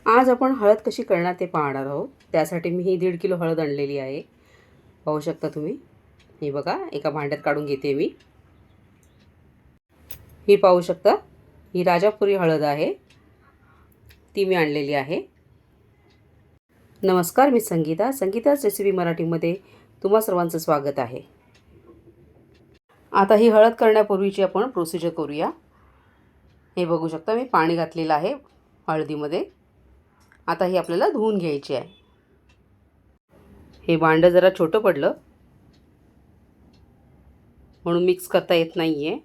आज आपण हळद कशी करणार ते पाहणार आहोत। त्यासाठी मी ही 1.5 किलो हळद आणलेली आहे। पाहू शकता तुम्ही। हे बघा, एका भांड्यात काढून घेते मी। ही पाहू शकता, ही राजापुरी हळद आहे, ती मी आणलेली आहे। नमस्कार, मी संगीताच रेसिपी मराठीमध्ये तुम्हा सर्वांचं स्वागत आहे। आता ही हळद करण्यापूर्वीची आपण प्रोसिजर करूया। हे बघू शकता, मी पाणी घातलेलं आहे हळदीमध्ये। आता ही आपल्याला धुवून घ्यायची आहे। हे भांडं जरा छोटं पडलं म्हणून मिक्स करता येत नाहीये।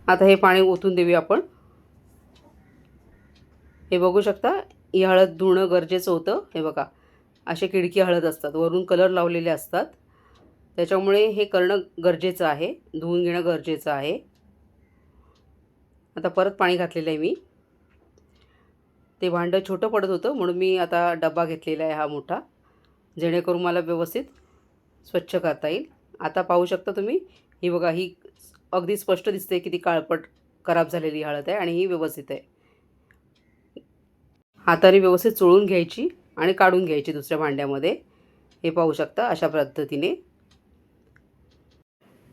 आता हे पाणी ओतून देऊया आपण। हे बघू शकता, ही हळद धुणं गरजेचं होतं। हे बघा, असे किडकी हळद असतात, वरून कलर लावलेले असतात, त्याच्यामुळे हे करणं गरजेचं आहे, धुवून घेणं गरजेचं आहे। आता परत पाणी घातलेलं आहे मी। ते भांडं छोटं पडत होतं म्हणून मी आता डब्बा घेतलेला आहे हा मोठा, जेणेकरून मला व्यवस्थित स्वच्छ करता येईल। आता पाहू शकता तुम्ही, ही बघा, ही अगदी स्पष्ट दिसते की ती काळपट खराब झालेली हळद आहे आणि ही व्यवस्थित आहे। हाताने व्यवस्थित चोळून घ्यायची आणि काढून घ्यायची दुसऱ्या भांड्यामध्ये। हे पाहू शकता, अशा पद्धतीने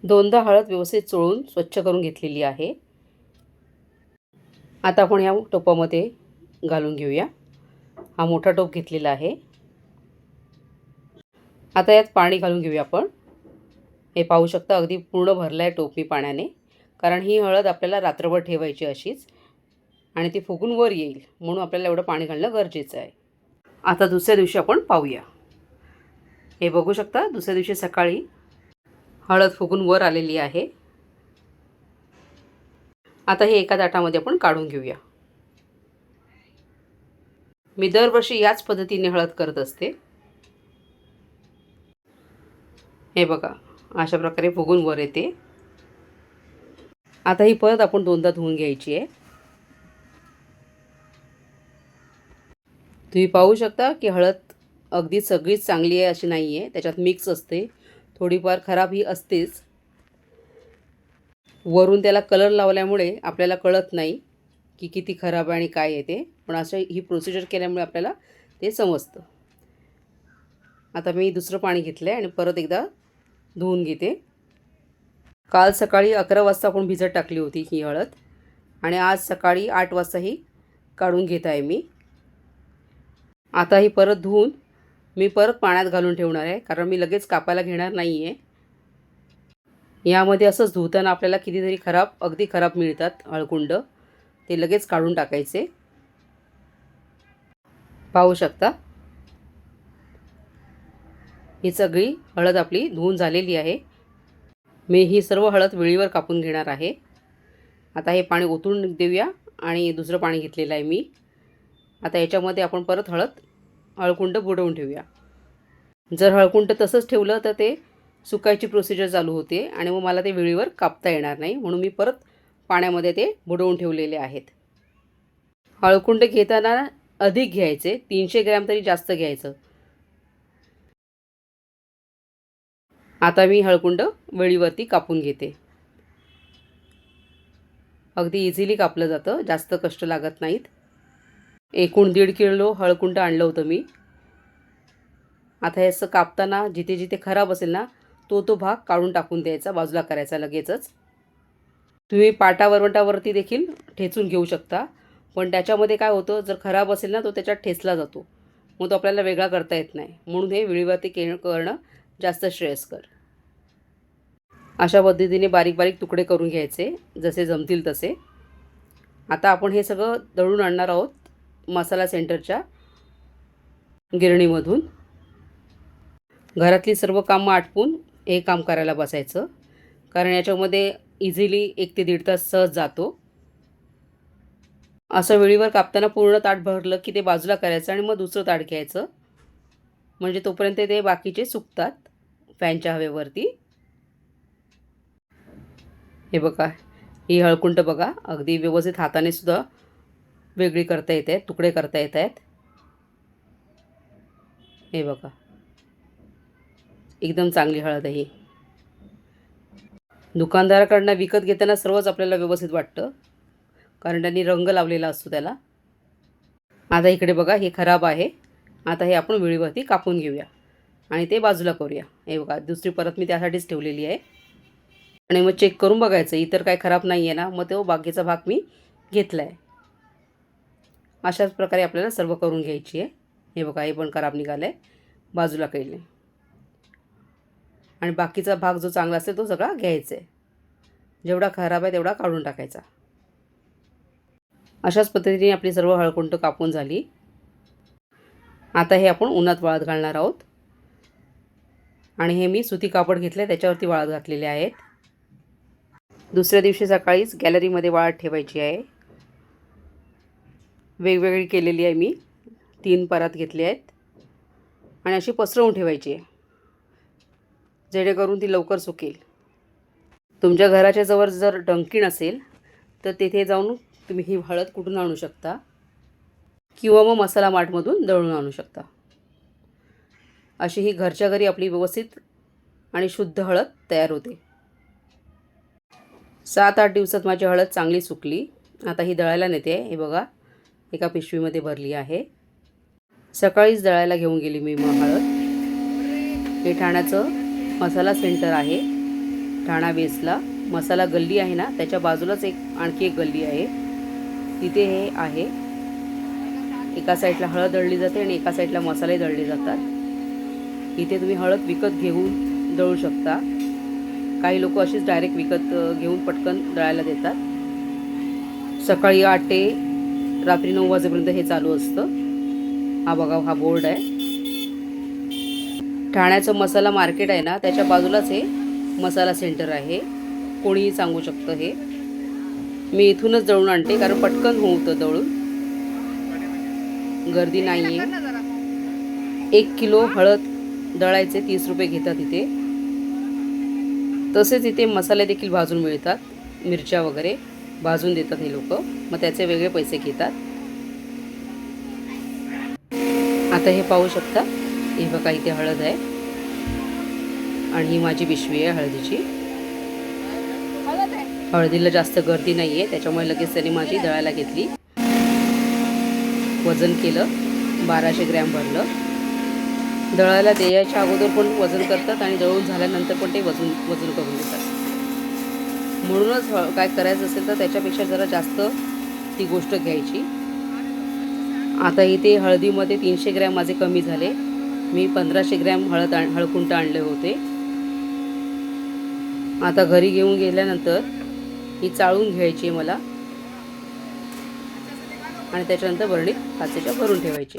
दोनदा हळद व्यवस्थित चोळून स्वच्छ करून घेतलेली आहे। आता आपण या टोपामध्ये घालून घेऊया। हा मोठा टोप घेतलेला आहे। आता यात पाणी घालून घेऊया आपण। हे पाहू शकता, अगदी पूर्ण भरला आहे टोप मी पाण्याने, कारण ही हळद आपल्याला रात्रभर ठेवायची अशीच आणि ती फुगून वर येईल, म्हणून आपल्याला एवढं पाणी घालणं गरजेचं आहे। आता दुसऱ्या दिवशी आपण पाहूया। हे बघू शकता, दुसऱ्या दिवशी सकाळी हळद फुगून वर आलेली आहे। आता हे एका ताटामध्ये आपण काढून घेऊया। मी दरवर्षी याच पद्धतीने हळद करत असते। हे बघा, अशा प्रकारे फुगून वर येते। आता ही परत आपण दोनदा धुवून घ्यायची आहे। तुम्ही पाहू शकता की हळद अगदी सगळीच चांगली आहे अशी नाही आहे, त्याच्यात मिक्स असते, थोडीफार खराब ही असतेच। वरून त्याला कलर लावल्यामुळे आपल्याला कळत नाही की किती खराब आहे आणि काय आहे ते, पण असं ही प्रोसिजर केल्यामुळे आपल्याला ते समजतं। आता मी दुसरं पाणी घेतलं आहे आणि परत एकदा धुवून घेते। काल सकाळी 11 वाजता आपण भिजत टाकली होती ही हळद आणि आज सकाळी 8 वाजता ही काढून घेत आहे मी। आता ही परत धुवून मी परत पाण्यात घालून ठेवणार आहे, कारण मी लगेच कापायला घेणार नाही आहे। यामध्ये असंच धुताना आपल्याला कितीतरी अगदी खराब मिळतात हळकुंड, ते लगेच काढून टाकायचे। पाहू शकता, ही सगळी हळद आपली धुवून झालेली आहे। मी ही सर्व हळद वेळीवर कापून घेणार आहे। आता हे पाणी ओतून देऊया आणि दुसरं पाणी घेतलेलं आहे मी। आता याच्यामध्ये आपण परत हळकुंड बुडवून ठेवूया। जर हळकुंड तसंच ठेवलं तर ते सुकायची प्रोसिजर चालू होते आणि मग मला ते वेळीवर कापता येणार नाही, म्हणून मी परत पाण्यामध्ये ते बुडवून ठेवलेले आहेत। हळकुंड घेताना अधिक घ्यायचे, 300 ग्रॅम तरी जास्त घ्यायचं। आता मी हळकुंड वेळीवरती कापून घेते। अगदी इझिली कापलं जातं, जास्त कष्ट लागत नाहीत। एकूण 1.5 किलो हळकुंड आणलं होतं मी। आता हे असं कापताना जिथे जिथे खराब असेल ना, तो भाग काढून टाकून द्यायचा, बाजूला करायचा लगेचच। तुम्ही पाटावरवंटावरती देखील ठेचून घेऊ शकता, पण त्याच्यामध्ये काय होतं, जर खराब असेल ना तो त्याच्यात ठेचला जातो, मग तो आपल्याला वेगळा करता येत नाही, म्हणून हे वेळीवरती करणं जास्त श्रेयस्कर। अशा पद्धतीने बारीक बारीक तुकडे करून घ्यायचे, जसे जमतील तसे। आता आपण हे सगळं दळून आणणार आहोत मसाला सेंटरच्या गिरणीमधून। घरातली सर्व कामं आटपून हे काम करायला बसायचं, कारण याच्यामध्ये इझिली 1 ते 1.5 तास सहज जातो। असं वेळीवर कापताना पूर्ण ताट भरलं की ते बाजूला करायचं आणि मग दुसरं ताट घ्यायचं, म्हणजे तोपर्यंत ते बाकीचे सुकतात फॅनच्या हवेवरती। हे बघा, ही हळकुंड बघा, अगदी व्यवस्थित हाताने सुद्धा वेगळी करता येत आहेत, तुकडे करता येत आहेत। हे बघा, एकदम चांगली हळद आहे ही। दुकानदाराकडनं विकत घेताना सर्वच आपल्याला व्यवस्थित वाटतं, कारण त्यांनी रंग लावलेला असतो त्याला. आता इकडे बघा हे खराब आहे. आता हे आपण विळीवरती कापून घेऊया आणि ते बाजूला करूया. हे बघा दुसरी परत मी त्यासाठीच ठेवलेली आहे. आणि मग चेक करून बघायचं इतर काय खराब नाही आहे ना, मग तो बाकीचा भाग मी घेतला आहे. अशाच प्रकारे आपल्याला सर्व करून घ्यायची आहे. हे बघा हे पण खराब निघालं आहे, बाजूला केले. आणि बाकीचा भाग जो चांगला असेल तो सगळा घ्यायचा आहे. जेवढा खराब आहे तेवढा काढून टाकायचा. अशाच पद्धतीने आपली सर्व हळकुंड कापून झाली. आता हे आपण उन्हात वाळत घालणार आहोत. आणि हे मी सुती कापड घेतले त्याच्यावरती वाळत घातलेले आहेत. दुसऱ्या दिवशी सकाळीच गॅलरीमध्ये वाळत ठेवायची आहे. वेगवेगळी केलेली आहे मी. 3 परात घेतले आहेत आणि अशी पसरवून ठेवायची आहे, जेणेकरून ती लवकर सुकेल. तुमच्या घराच्या जवळ जर डंकीण असेल तर तिथे जाऊन तुम्ही ही हळद कुठून आणू शकता किंवा मग मसाला मार्टमधून दळून आणू शकता. अशी ही घरच्या घरी आपली व्यवस्थित आणि शुद्ध हळद तयार होते. 7-8 दिवसात माझी हळद चांगली सुकली. आता ही दळायला नेते. हे बघा एका पिशवीमध्ये भरली आहे. सकाळीच दळायला घेऊन गेली मी मग हळद. हे ठाण्याचं मसाला सेंटर आहे. ठाणा बेसला मसाला गल्ली आहे ना, त्याच्या बाजूलाच आणखी एक गल्ली आहे, तिथे हे आहे. एका साईडला हळद दळली जाते आणि एका साईडला मसाले दळले जातात. इथे तुम्ही हळद विकत घेऊन दळू शकता. काही लोक अशीच डायरेक्ट विकत घेऊन पटकन दळायला देतात. सकाळी 8 ते रात्री 9 वाजेपर्यंत हे चालू असतं. हा बघा हा बोर्ड आहे. ठाण्याचं मसाला मार्केट आहे ना, त्याच्या बाजूलाच हे मसाला सेंटर आहे. कोणीही सांगू शकतं. हे मी इथूनच दळून आणते कारण पटकन होतं दळून, गर्दी नाही आहे. 1 किलो हळद दळायचे 30 रुपये घेतात इथे. तसेच इथे मसाले देखील भाजून मिळतात. मिरच्या वगैरे भाजून देतात हे लोक, मग त्याचे वेगळे पैसे घेतात. आता हे पाहू शकता. हे बघा इथे हळद आहे आणि ही माझी पिशवी आहे हळदीची. हळदीला जास्त गर्दी नाही आहे, त्याच्यामुळे लगेच त्यांनी माझी दळायला घेतली. वजन केलं, 1200 ग्रॅम भरलं. दळायला द्यायच्या अगोदर पण वजन करतात आणि दळून झाल्यानंतर पण ते वजन करून देतात. म्हणूनच काय करायचं असेल तर त्याच्यापेक्षा जरा जास्त ती गोष्ट घ्यायची. आता इथे हळदीमध्ये 300 ग्रॅम माझे कमी झाले. मी 1500 ग्रॅम हळकुंड आणले होते. आता घरी घेऊन गेल्यानंतर ही चाळून घ्यायची मला आणि त्याच्यानंतर बरणीत काचेच्या भरून ठेवायची.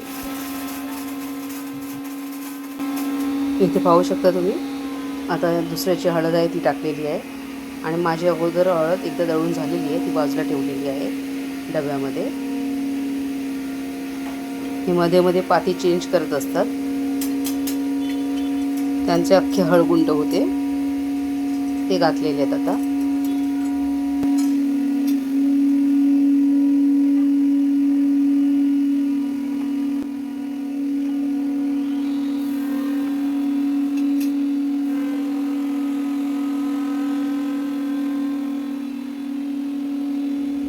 इथे पाहू शकता तुम्ही. आता दुसऱ्याची हळद आहे ती टाकलेली आहे आणि माझी अगोदर हळद एकदा दळून झालेली आहे, ती बाजूला ठेवलेली आहे डब्यामध्ये. हे मध्ये मध्ये पाती चेंज करत असतात. त्यांचे अख्खे हळकुंड होते ते घातलेले आहेत आता.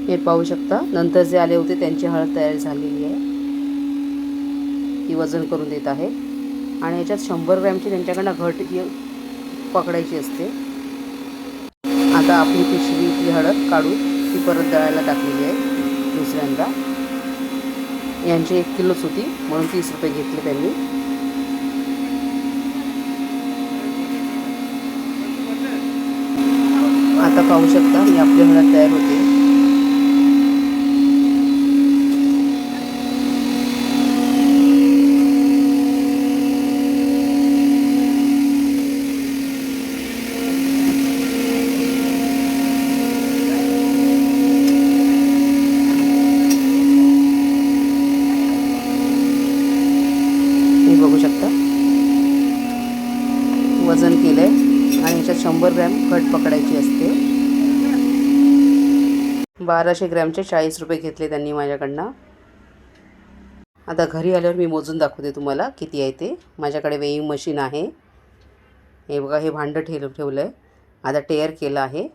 हे पाहू शकता. नंतर जे आले होते त्यांची हळद तयार झालेली आहे. ती वजन करून देत आहे आणि याच्यात 100 ग्रॅमची त्यांच्याकडनं घट ही पकडायची असते. आता आपली पिशवीतली हळद काढून ती परत दळायला टाकलेली आहे दुसऱ्यांदा. यांची 1 किलोच होती म्हणून 30 रुपये घेतले त्यांनी. आता पाहू शकता ही आपली हळद तयार होते. बघू शकता वजन केलं आहे आणि याच्यात 100 ग्रॅम घट पकडायची असते. 1200 ग्रॅमचे 40 रुपये घेतले त्यांनी माझ्याकडनं. आता घरी आल्यावर मी मोजून दाखवते तुम्हाला किती आहे ते. माझ्याकडे वेइंग मशीन आहे. हे बघा हे भांडं ठेवलं आहे. आता टेअर केलं आहे.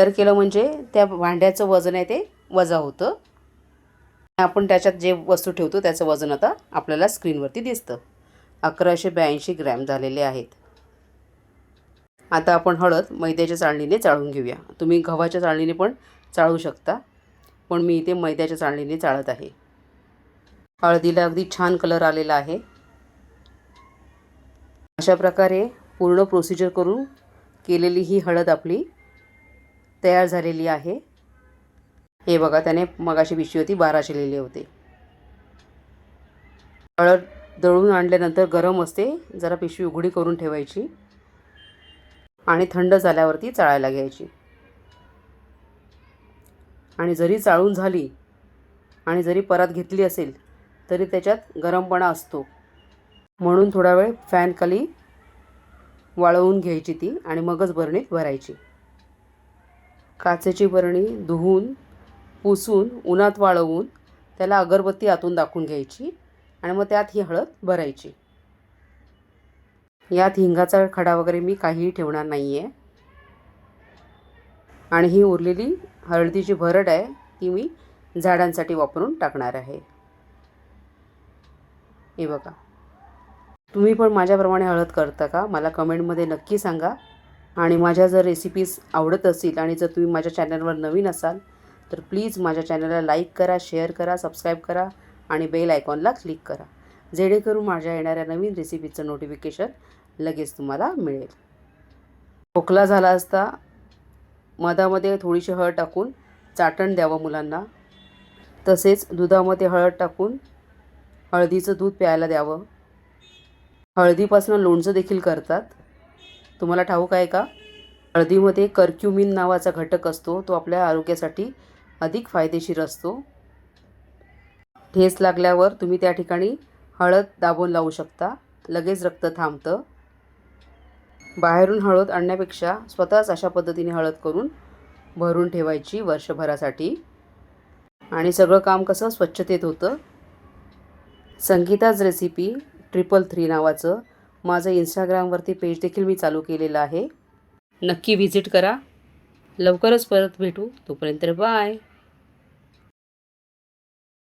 तयार केलं म्हणजे त्या भांड्याचं वजन आहे ते वजा होतं. आपण त्याच्यात जे वस्तू ठेवतो त्याचं वजन आता आपल्याला स्क्रीनवरती दिसतं. 1182 ग्रॅम झालेले आहेत. आता आपण हळद मैद्याच्या चाळणीने चाळून घेऊया. तुम्ही गव्हाच्या चाळणीने पण चाळू शकता, पण मी इथे मैद्याच्या चाळणीने चाळत आहे. हळदीला अगदी छान कलर आलेला आहे. अशा प्रकारे पूर्ण प्रोसिजर करून केलेली ही हळद आपली तयार झालेली आहे. हे बघा, त्याने मगाशी पिशवी होती 1200 लिहिले होते. हळद दळून आणल्यानंतर गरम असते, जरा पिशवी उघडी करून ठेवायची आणि थंड झाल्यावरती चाळायला घ्यायची. आणि जरी चाळून झाली आणि जरी परत घेतली असेल तरी त्याच्यात गरमपणा असतो, म्हणून थोडा वेळ फॅनखाली वाळवून घ्यायची ती आणि मगच बरणीत भरायची. काचेची बरणी धुवून पुसून उन्हात वाळवून त्याला अगरबत्ती आतून दाखवून घ्यायची आणि मग त्यात ही हळद भरायची. यात हिंगाचा खडा वगैरे मी काहीही ठेवणार नाही आहे. आणि ही उरलेली हळदीची भरड आहे ती मी झाडांसाठी वापरून टाकणार आहे. हे बघा, तुम्ही पण माझ्याप्रमाणे हळद करता का? मला कमेंटमध्ये नक्की सांगा. आणि माझ्या जर रेसिपीज आवडत असतील आणि जर तुम्ही माझ्या चॅनलवर नवीन असाल तर प्लीज माझ्या चॅनलला लाईक करा, शेअर करा, सबस्क्राईब करा आणि बेल आयकॉनला क्लिक करा, जेणेकरून माझ्या येणाऱ्या नवीन रेसिपीचं नोटिफिकेशन लगेच तुम्हाला मिळेल. खोकला झाला असता मधामध्ये थोडीशी हळद टाकून चाटण द्यावं मुलांना. तसेच दुधामध्ये हळद टाकून हळदीचं दूध प्यायला द्यावं. हळदीपासून लोणचं देखील करतात, तुम्हाला ठाऊक आहे का? हळदीमध्ये कर्क्युमिन नावाचा घटक असतो, तो आपल्या आरोग्यासाठी अधिक फायदेशीर असतो. ठेस लागल्यावर तुम्ही त्या ठिकाणी हळद दाबून लावू शकता, लगेच रक्त थांबतं. बाहेरून हळद आणण्यापेक्षा स्वतःच अशा पद्धतीने हळद करून भरून ठेवायची वर्षभरासाठी. आणि सगळं काम कसं स्वच्छतेत होतं. संगीताज रेसिपी 333 नावाचं माझं इंस्टाग्रामवरती पेज देखील मी चालू केलेलं आहे, नक्की व्हिजिट करा. लवकरच परत भेटू, तोपर्यंत बाय.